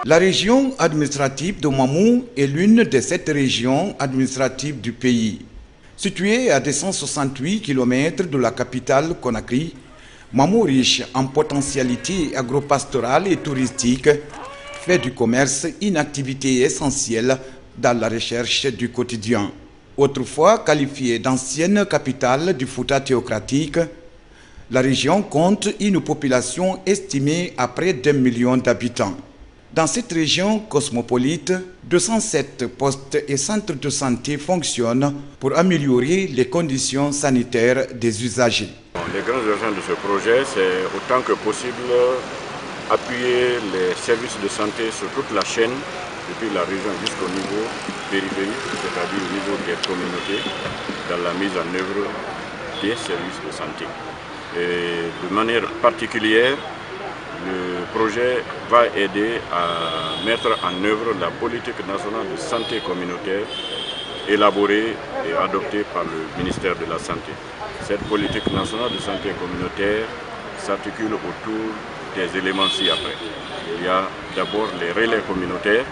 La région administrative de Mamou est l'une des 7 régions administratives du pays. Située à 268 km de la capitale Conakry, Mamou, riche en potentialités agropastorales et touristiques, fait du commerce une activité essentielle dans la recherche du quotidien. Autrefois qualifiée d'ancienne capitale du Fouta théocratique, la région compte une population estimée à près d'1 million d'habitants. Dans cette région cosmopolite, 207 postes et centres de santé fonctionnent pour améliorer les conditions sanitaires des usagers. Les grands urgences de ce projet, c'est autant que possible appuyer les services de santé sur toute la chaîne, depuis la région jusqu'au niveau périphérique, c'est-à-dire au niveau des communautés, dans la mise en œuvre des services de santé. Et de manière particulière, le projet va aider à mettre en œuvre la politique nationale de santé communautaire élaborée et adoptée par le ministère de la Santé. Cette politique nationale de santé communautaire s'articule autour des éléments ci-après. Il y a d'abord les relais communautaires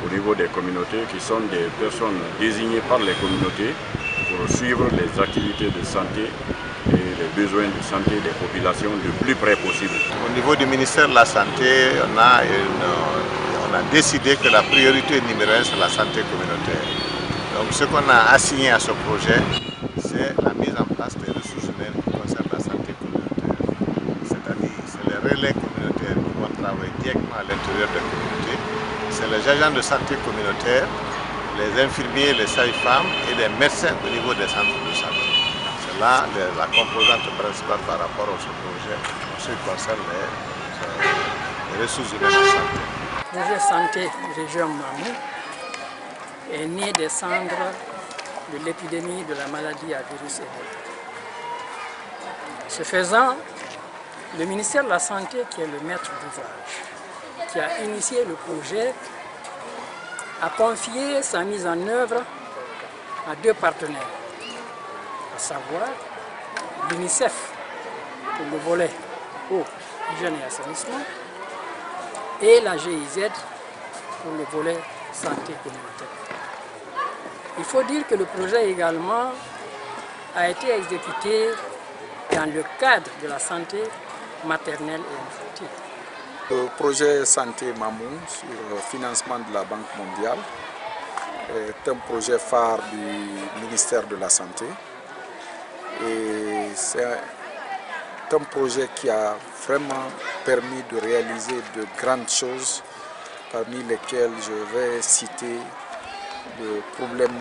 au niveau des communautés qui sont des personnes désignées par les communautés pour suivre les activités de santé et les besoins de santé des populations le plus près possible. Au niveau du ministère de la Santé, on a décidé que la priorité numéro 1 c'est la santé communautaire. Donc ce qu'on a assigné à ce projet, c'est la mise en place des ressources humaines qui concernent la santé communautaire. C'est-à-dire c'est les relais communautaires qui vont travailler directement à l'intérieur des communautés. C'est les agents de santé communautaire, les infirmiers, les sages-femmes et les médecins au niveau des centres de santé. C'est là la composante principale par rapport à ce projet, en ce qui concerne les ressources humaines de santé. Le projet Santé Région Mamou est né des cendres de l'épidémie de la maladie à virus Ebola. Ce faisant, le ministère de la Santé, qui est le maître d'ouvrage, qui a initié le projet, a confié sa mise en œuvre à 2 partenaires, à savoir l'UNICEF pour le volet eau, hygiène et assainissement et la GIZ pour le volet santé communautaire. Il faut dire que le projet également a été exécuté dans le cadre de la santé maternelle et infantile. Le projet Santé Mamou sur le financement de la Banque mondiale est un projet phare du ministère de la Santé. Et c'est un projet qui a vraiment permis de réaliser de grandes choses, parmi lesquelles je vais citer le problème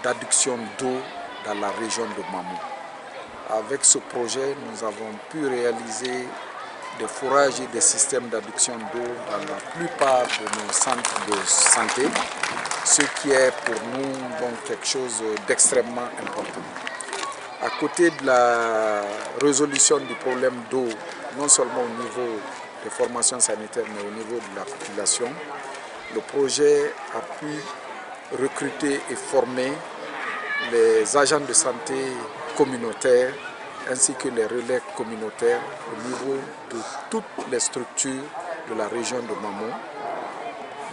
d'adduction d'eau dans la région de Mamou. Avec ce projet, nous avons pu réaliser des forages et des systèmes d'adduction d'eau dans la plupart de nos centres de santé, ce qui est pour nous donc quelque chose d'extrêmement important. À côté de la résolution du problème d'eau, non seulement au niveau des formations sanitaires, mais au niveau de la population, le projet a pu recruter et former les agents de santé communautaires ainsi que les relais communautaires au niveau de toutes les structures de la région de Mamou.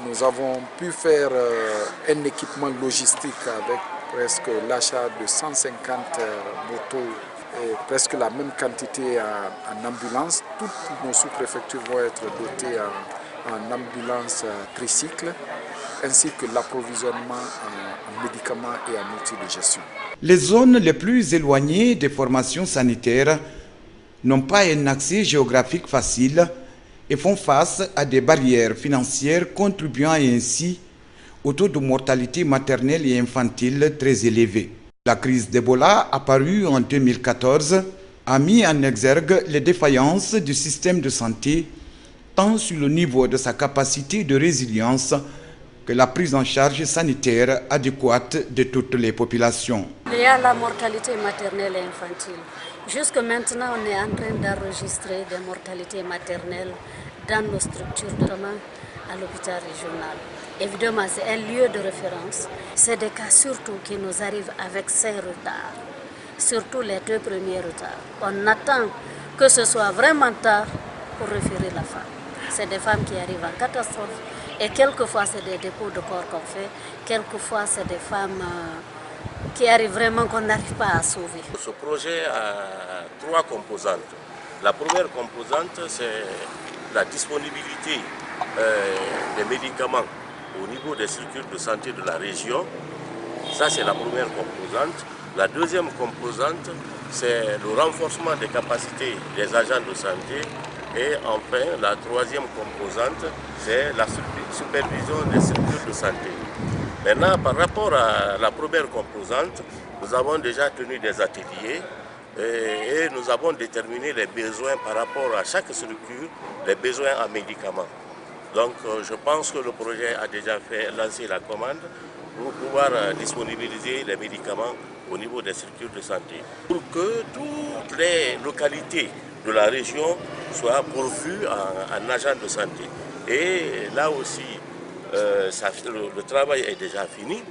Nous avons pu faire un équipement logistique avec presque l'achat de 150 motos et presque la même quantité en ambulance. Toutes nos sous-préfectures vont être dotées en ambulance tricycle, ainsi que l'approvisionnement en médicaments et en outils de gestion. Les zones les plus éloignées des formations sanitaires n'ont pas un accès géographique facile et font face à des barrières financières contribuant ainsi au taux de mortalité maternelle et infantile très élevé. La crise d'Ebola, apparue en 2014, a mis en exergue les défaillances du système de santé, tant sur le niveau de sa capacité de résilience que la prise en charge sanitaire adéquate de toutes les populations. Il y a la mortalité maternelle et infantile. Jusque maintenant, on est en train d'enregistrer des mortalités maternelles dans nos structures, notamment à l'hôpital régional. Évidemment, c'est un lieu de référence. C'est des cas surtout qui nous arrivent avec ces retards, surtout les 2 premiers retards. On attend que ce soit vraiment tard pour référer la femme. c'est des femmes qui arrivent en catastrophe. Et quelquefois, c'est des dépôts de corps qu'on fait. Quelquefois, c'est des femmes qui arrivent vraiment qu'on n'arrive pas à sauver. Ce projet a 3 composantes. La première composante, c'est la disponibilité des médicaments au niveau des structures de santé de la région. Ça, c'est la première composante. La deuxième composante, c'est le renforcement des capacités des agents de santé. Et enfin, la troisième composante, c'est la supervision des structures de santé. Maintenant, par rapport à la première composante, nous avons déjà tenu des ateliers et nous avons déterminé les besoins par rapport à chaque structure, les besoins en médicaments. Donc, je pense que le projet a déjà lancé la commande pour pouvoir disponibiliser les médicaments au niveau des structures de santé. Pour que toutes les localités de la région soient pourvues en agents de santé. Et là aussi, le travail est déjà fini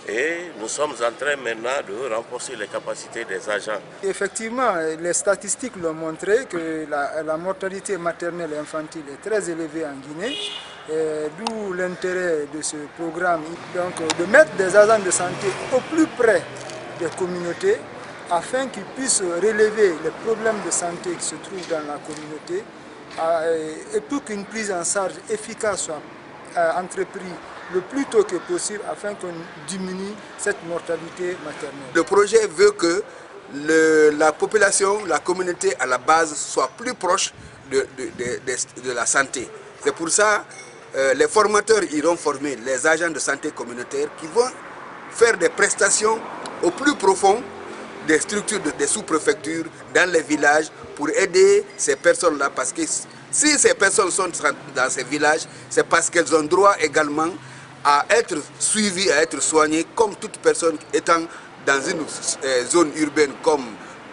et nous sommes en train maintenant de renforcer les capacités des agents. Effectivement, les statistiques l'ont montré que la mortalité maternelle et infantile est très élevée en Guinée, d'où l'intérêt de ce programme, donc de mettre des agents de santé au plus près des communautés afin qu'ils puissent relever les problèmes de santé qui se trouvent dans la communauté et pour qu'une prise en charge efficace soit entreprise le plus tôt que possible afin qu'on diminue cette mortalité maternelle. Le projet veut que la population, la communauté à la base soit plus proche de la santé. C'est pour ça que les formateurs iront former les agents de santé communautaire qui vont faire des prestations au plus profond des structures des sous-préfectures dans les villages pour aider ces personnes-là. Parce que si ces personnes sont dans ces villages, c'est parce qu'elles ont droit également à être suivies, à être soignées comme toute personne étant dans une zone urbaine comme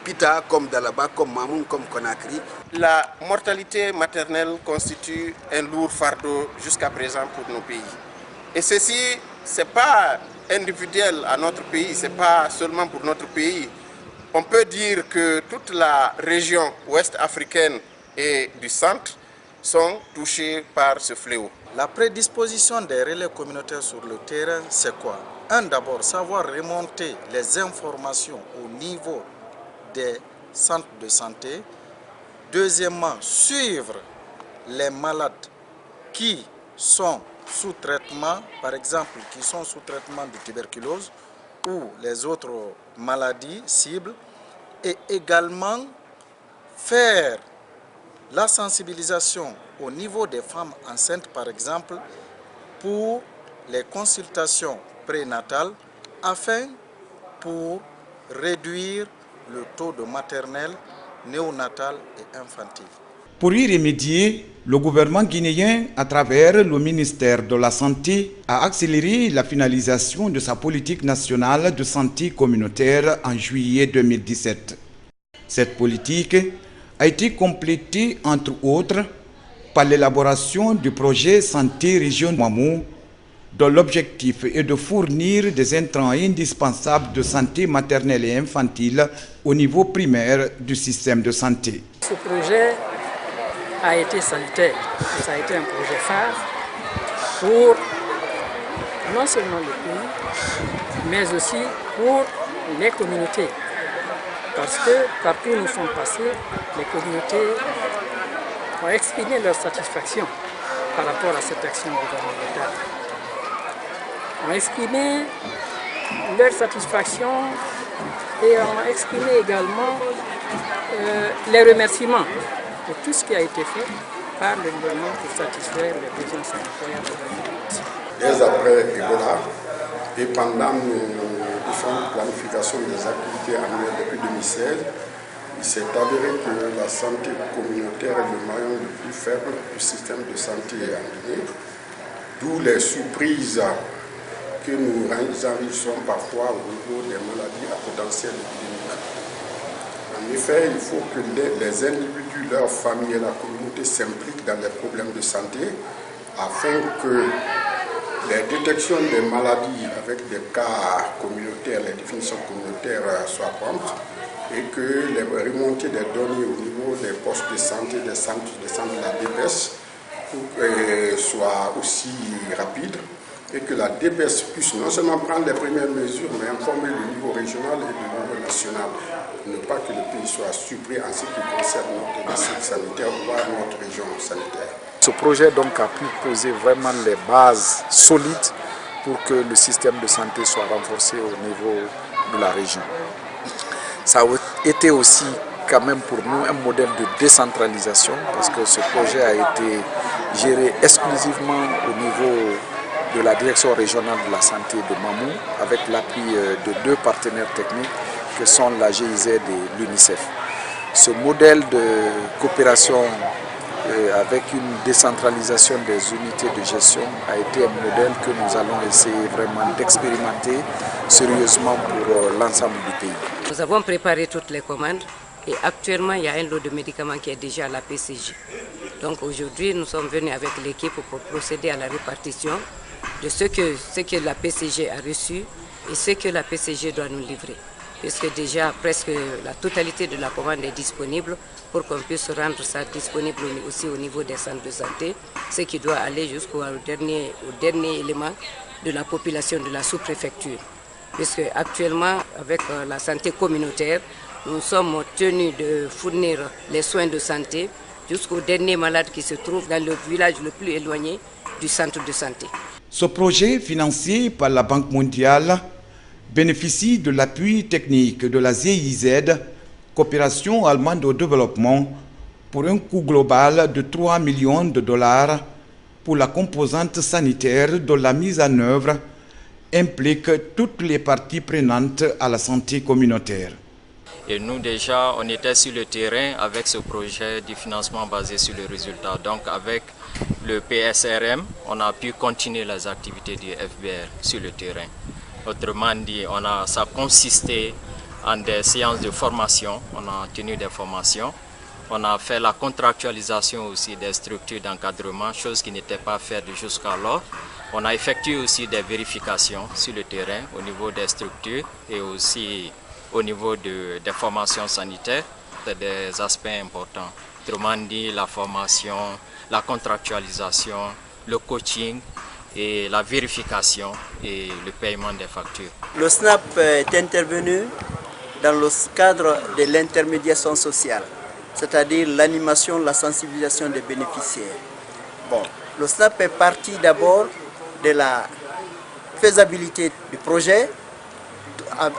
Pita, comme Dalaba, comme Mamoun, comme Conakry. La mortalité maternelle constitue un lourd fardeau jusqu'à présent pour nos pays. Et ceci, ce n'est pas individuel à notre pays, ce n'est pas seulement pour notre pays. On peut dire que toute la région ouest africaine et du centre sont touchées par ce fléau. La prédisposition des relais communautaires sur le terrain, c'est quoi? D'abord, savoir remonter les informations au niveau des centres de santé. Deuxièmement, suivre les malades qui sont sous traitement, par exemple, qui sont sous traitement de tuberculose ou les autres maladies cibles, et également faire la sensibilisation au niveau des femmes enceintes, par exemple, pour les consultations prénatales, afin pour réduire le taux de maternelle, néonatale et infantile. Pour y remédier, le gouvernement guinéen, à travers le ministère de la Santé, a accéléré la finalisation de sa politique nationale de santé communautaire en juillet 2017. Cette politique a été complétée, entre autres, par l'élaboration du projet Santé Région Mamou, dont l'objectif est de fournir des intrants indispensables de santé maternelle et infantile au niveau primaire du système de santé. Ce projet a été salutaire et ça a été un projet phare pour non seulement le pays, mais aussi pour les communautés. Parce que partout où nous sommes passés, les communautés ont exprimé leur satisfaction par rapport à cette action gouvernementale. Ont exprimé leur satisfaction et ont exprimé également les remerciements de tout ce qui a été fait par le gouvernement pour satisfaire les besoins sanitaires de la population. Dès après Ebola et pendant nos différentes planifications des activités annuelles depuis 2016, il s'est avéré que la santé communautaire est le maillon le plus faible du système de santé en Guinée, d'où les surprises que nous enregistrons parfois au niveau des maladies à potentiel épidémique. En effet, il faut que les individus, leurs familles et la communauté s'impliquent dans les problèmes de santé afin que les détections des maladies avec des cas communautaires, les définitions communautaires soient promptes et que les remontées des données au niveau des postes de santé, des centres de santé de la DPS soit aussi rapide et que la DPS puisse non seulement prendre les premières mesures, mais informer le niveau régional et le niveau national. Ne pas que le pays soit surpris en ce qui concerne notre district sanitaire, voire notre région sanitaire. Ce projet donc a pu poser vraiment les bases solides pour que le système de santé soit renforcé au niveau de la région. Ça a été aussi quand même pour nous un modèle de décentralisation parce que ce projet a été géré exclusivement au niveau de la direction régionale de la santé de Mamou avec l'appui de 2 partenaires techniques que sont la GIZ et l'UNICEF. Ce modèle de coopération avec une décentralisation des unités de gestion a été un modèle que nous allons essayer vraiment d'expérimenter sérieusement pour l'ensemble du pays. Nous avons préparé toutes les commandes et actuellement il y a un lot de médicaments qui est déjà à la PCJ. Donc aujourd'hui nous sommes venus avec l'équipe pour procéder à la répartition de ce que la PCG a reçu et ce que la PCG doit nous livrer. Puisque déjà presque la totalité de la commande est disponible pour qu'on puisse rendre ça disponible aussi au niveau des centres de santé, ce qui doit aller jusqu'au dernier élément de la population de la sous-préfecture. Puisque actuellement, avec la santé communautaire, nous sommes tenus de fournir les soins de santé jusqu'au dernier malade qui se trouve dans le village le plus éloigné du centre de santé. Ce projet, financé par la Banque mondiale, bénéficie de l'appui technique de la GIZ, Coopération allemande au développement, pour un coût global de 3 millions de dollars pour la composante sanitaire dont la mise en œuvre implique toutes les parties prenantes à la santé communautaire. Et nous déjà, on était sur le terrain avec ce projet du financement basé sur le résultat. Donc avec le PSRM, on a pu continuer les activités du FBR sur le terrain. Autrement dit, ça consistait en des séances de formation, on a tenu des formations, on a fait la contractualisation aussi des structures d'encadrement, chose qui n'était pas faite jusqu'alors. On a effectué aussi des vérifications sur le terrain au niveau des structures et aussi au niveau des formations sanitaires. C'est des aspects importants. Autrement dit, la formation, la contractualisation, le coaching, et la vérification et le paiement des factures. Le SNAP est intervenu dans le cadre de l'intermédiation sociale, c'est-à-dire l'animation, la sensibilisation des bénéficiaires. Bon, le SNAP est parti d'abord de la faisabilité du projet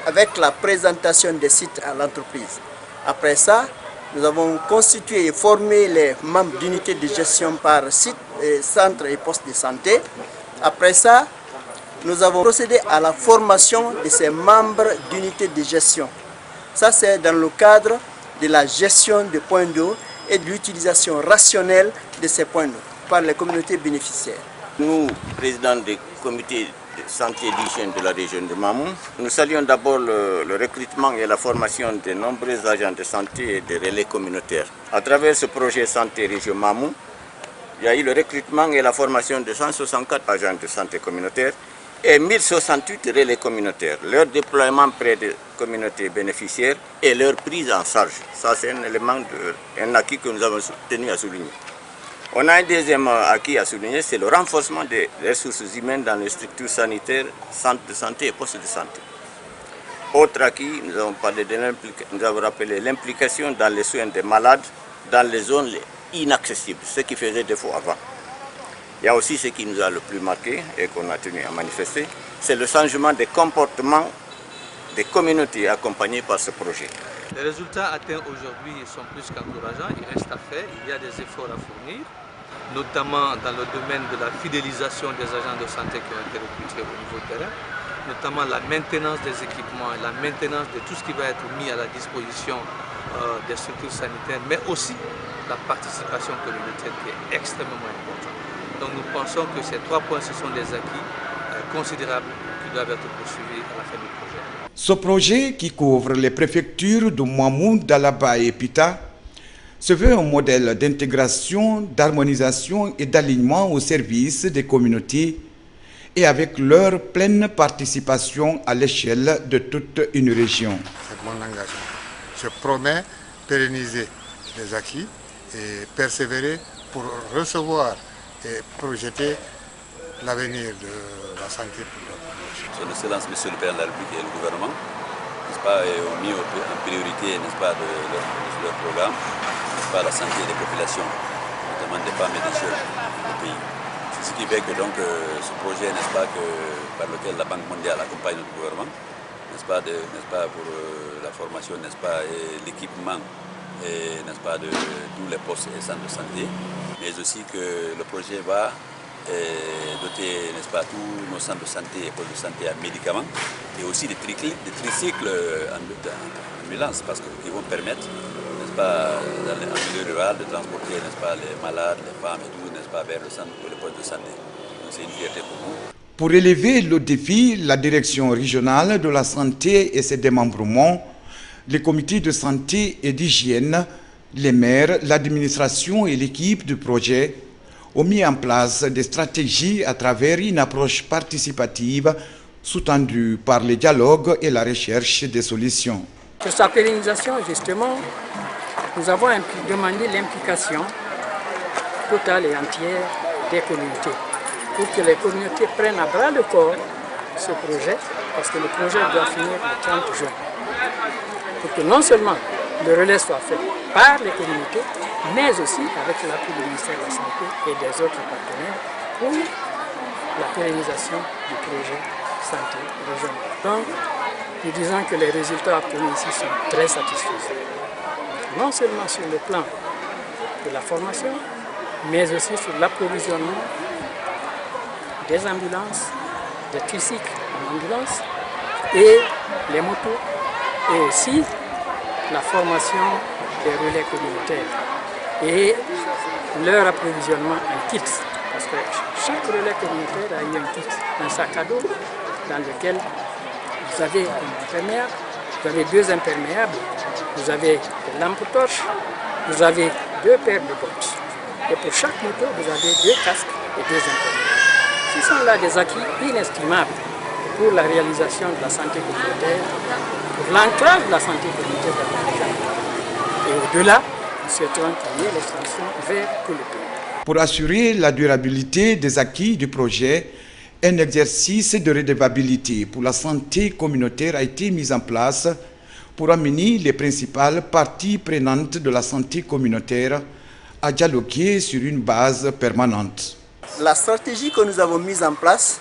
avec la présentation des sites à l'entreprise. Après ça, nous avons constitué et formé les membres d'unités de gestion par site, centre et poste de santé. Après ça, nous avons procédé à la formation de ces membres d'unités de gestion. Ça, c'est dans le cadre de la gestion des points d'eau et de l'utilisation rationnelle de ces points d'eau par les communautés bénéficiaires. Nous, présidents des comités de santé et d'hygiène de la région de Mamou, nous saluons d'abord le recrutement et la formation de nombreux agents de santé et de relais communautaires. À travers ce projet Santé Région Mamou, il y a eu le recrutement et la formation de 164 agents de santé communautaire et 1068 relais communautaires. Leur déploiement près des communautés bénéficiaires et leur prise en charge. Ça, c'est un élément, un acquis que nous avons tenu à souligner. On a un deuxième acquis à souligner, c'est le renforcement des ressources humaines dans les structures sanitaires, centres de santé et postes de santé. Autre acquis, nous avons rappelé l'implication dans les soins des malades dans les zones inaccessibles, ce qui faisait défaut avant. Il y a aussi ce qui nous a le plus marqué et qu'on a tenu à manifester, c'est le changement des comportements des communautés accompagnées par ce projet. Les résultats atteints aujourd'hui sont plus qu'encourageants, il reste à faire, il y a des efforts à fournir, notamment dans le domaine de la fidélisation des agents de santé qui ont été recrutés au niveau terrain, notamment la maintenance des équipements et la maintenance de tout ce qui va être mis à la disposition des structures sanitaires, mais aussi la participation communautaire qui est extrêmement importante. Donc nous pensons que ces 3 points, ce sont des acquis considérables qui doivent être poursuivis à la fin du projet. Ce projet, qui couvre les préfectures de Mamou, Dalaba et Pita, se veut un modèle d'intégration, d'harmonisation et d'alignement au service des communautés et avec leur pleine participation à l'échelle de toute une région. C'est mon engagement. Je promets pérenniser les acquis et persévérer pour recevoir et projeter l'avenir de la santé pour la population. Son Excellence, Monsieur le Président de la République et le gouvernement, n'est-ce pas, ont mis en priorité, n'est-ce pas, de leur programme, n'est-ce pas, la santé des populations, notamment des femmes et des jeunes du pays. C'est ce qui fait que donc ce projet, n'est-ce pas, par lequel la Banque mondiale accompagne notre gouvernement, n'est-ce pas, pour la formation, n'est-ce pas, et l'équipement, n'est-ce pas, de tous les postes et centres de santé, mais aussi que le projet va doter, n'est-ce pas, tous nos centres de santé et postes de santé en médicaments et aussi des tricycles en ambulance parce qui vont permettre, n'est-ce pas, dans le milieu rural de transporter, n'est-ce pas, les malades, les femmes et tout, n'est-ce pas, vers le centre ou le poste de santé. Donc c'est une fierté pour nous. Pour relever le défi, la direction régionale de la santé et ses démembrements, les comités de santé et d'hygiène, les maires, l'administration et l'équipe du projet ont mis en place des stratégies à travers une approche participative soutenue par le dialogue et la recherche des solutions. Pour sa pérennisation, justement, nous avons demandé l'implication totale et entière des communautés pour que les communautés prennent à bras le corps ce projet, parce que le projet doit finir le 30 juin. Pour que non seulement le relais soit fait par les communautés, mais aussi avec l'appui du ministère de la Santé et des autres partenaires pour la pérennisation du projet santé régional. Donc, nous disons que les résultats obtenus ici sont très satisfaisants. Non seulement sur le plan de la formation, mais aussi sur l'approvisionnement des ambulances, des tricycles en ambulance et les motos, et aussi la formation des relais communautaires et leur approvisionnement en kits. Parce que chaque relais communautaire a eu un kit, un sac à dos dans lequel vous avez un imperméable, vous avez 2 imperméables, vous avez des lampes torches, vous avez 2 paires de bottes. Et pour chaque moto, vous avez 2 casques et 2 imperméables. Ce sont là des acquis inestimables pour la réalisation de la santé communautaire, pour l'ancrage de la santé communautaire dans la région. Et au-delà, nous souhaitons qu'il y ait l'extension vers tout le pays. Pour assurer la durabilité des acquis du projet, un exercice de redevabilité pour la santé communautaire a été mis en place pour amener les principales parties prenantes de la santé communautaire à dialoguer sur une base permanente. La stratégie que nous avons mise en place,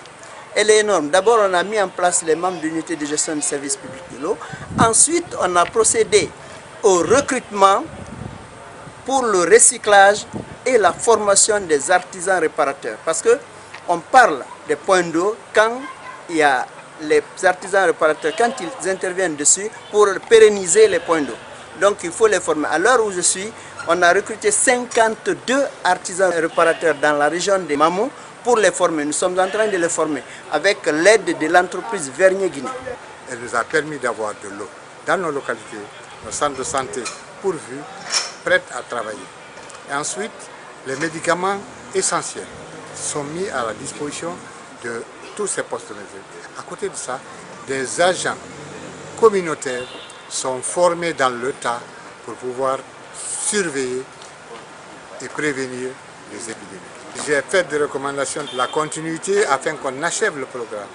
elle est énorme. D'abord, on a mis en place les membres de l'unité de gestion du service public de l'eau. Ensuite, on a procédé au recrutement pour le recyclage et la formation des artisans réparateurs. Parce qu'on parle des points d'eau quand il y a les artisans réparateurs, quand ils interviennent dessus pour pérenniser les points d'eau. Donc il faut les former. À l'heure où je suis, on a recruté 52 artisans réparateurs dans la région de Mamou pour les former. Nous sommes en train de les former avec l'aide de l'entreprise Vernier Guinée. Elle nous a permis d'avoir de l'eau dans nos localités, nos centres de santé pourvus, prêts à travailler. Et ensuite, les médicaments essentiels sont mis à la disposition de tous ces postes de médecine. À côté de ça, des agents communautaires sont formés dans le tas pour pouvoir surveiller et prévenir les épidémies. J'ai fait des recommandations de la continuité afin qu'on achève le programme.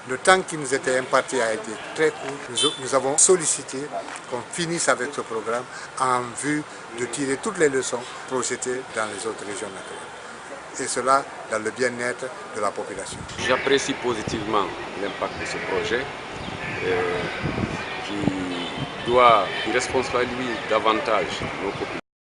Le temps qui nous était imparti a été très court. Nous avons sollicité qu'on finisse avec ce programme en vue de tirer toutes les leçons projetées dans les autres régions naturelles. Et cela dans le bien-être de la population. J'apprécie positivement l'impact de ce projet qui responsabilise davantage nos populations.